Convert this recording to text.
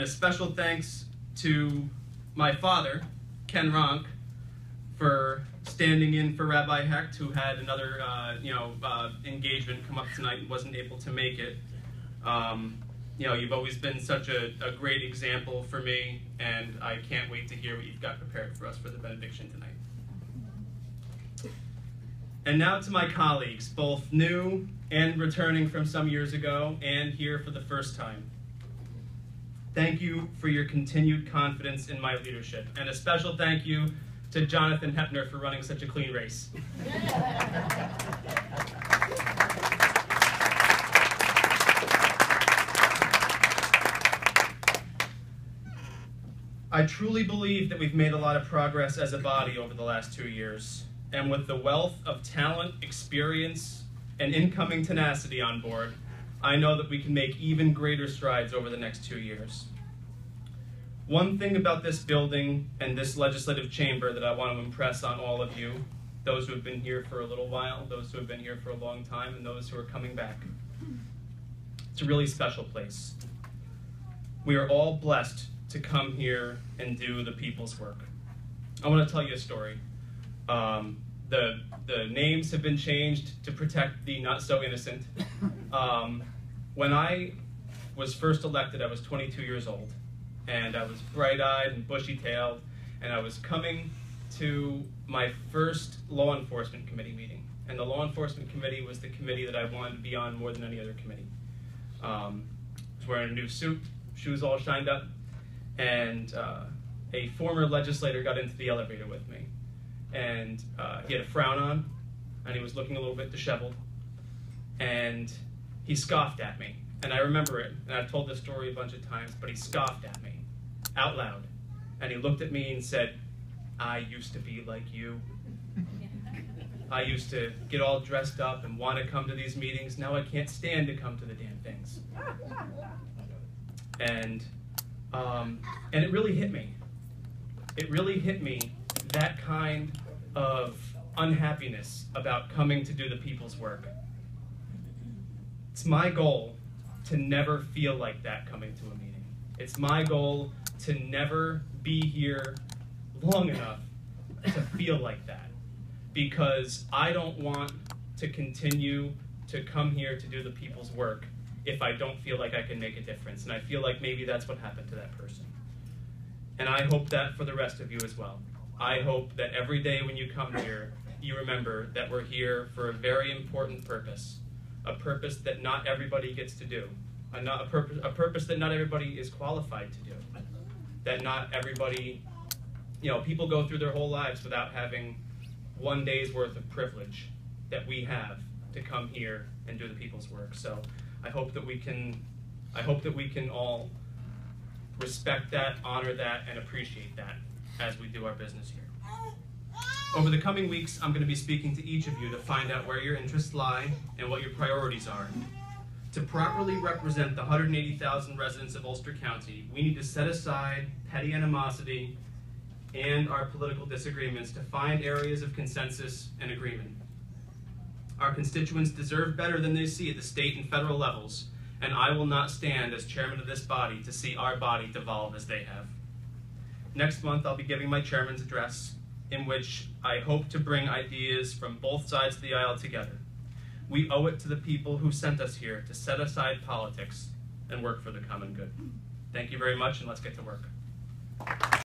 a special thanks to my father, Ken Ronk, for standing in for Rabbi Hecht, who had another engagement come up tonight and wasn't able to make it. You've always been such a great example for me, and I can't wait to hear what you've got prepared for us for the benediction tonight. And now to my colleagues, both new and returning from some years ago, and here for the first time. Thank you for your continued confidence in my leadership, and a special thank you to Jonathan Hepner for running such a clean race. I truly believe that we've made a lot of progress as a body over the last 2 years, and with the wealth of talent, experience, and incoming tenacity on board, I know that we can make even greater strides over the next 2 years. One thing about this building and this legislative chamber that I want to impress on all of you, those who have been here for a little while, those who have been here for a long time, and those who are coming back. It's a really special place. We are all blessed to come here and do the people's work. I want to tell you a story. The names have been changed to protect the not so innocent. When I was first elected, I was 22 years old, and I was bright-eyed and bushy-tailed, and I was coming to my first law enforcement committee meeting. And the law enforcement committee was the committee that I wanted to be on more than any other committee. I was wearing a new suit, shoes all shined up, and a former legislator got into the elevator with me. And he had a frown on, and he was looking a little bit disheveled, and he scoffed at me. And I remember it, and I've told this story a bunch of times, but he scoffed at me, out loud. And he looked at me and said, "I used to be like you. I used to get all dressed up and want to come to these meetings. Now I can't stand to come to the damn things." And it really hit me. It really hit me, that kind of unhappiness about coming to do the people's work. It's my goal to never feel like that coming to a meeting. It's my goal to never be here long enough to feel like that, because I don't want to continue to come here to do the people's work if I don't feel like I can make a difference. And I feel like maybe that's what happened to that person. And I hope that for the rest of you as well. I hope that every day when you come here, you remember that we're here for a very important purpose, a purpose that not everybody gets to do, a purpose that not everybody is qualified to do, that not everybody, people go through their whole lives without having one day's worth of privilege that we have to come here and do the people's work. So I hope that we can all respect that, honor that, and appreciate that as we do our business here. Over the coming weeks, I'm going to be speaking to each of you to find out where your interests lie and what your priorities are. To properly represent the 180,000 residents of Ulster County, we need to set aside petty animosity and our political disagreements to find areas of consensus and agreement. Our constituents deserve better than they see at the state and federal levels, and I will not stand as chairman of this body to see our body devolve as they have. Next month, I'll be giving my chairman's address, in which I hope to bring ideas from both sides of the aisle together. We owe it to the people who sent us here to set aside politics and work for the common good. Thank you very much, and let's get to work.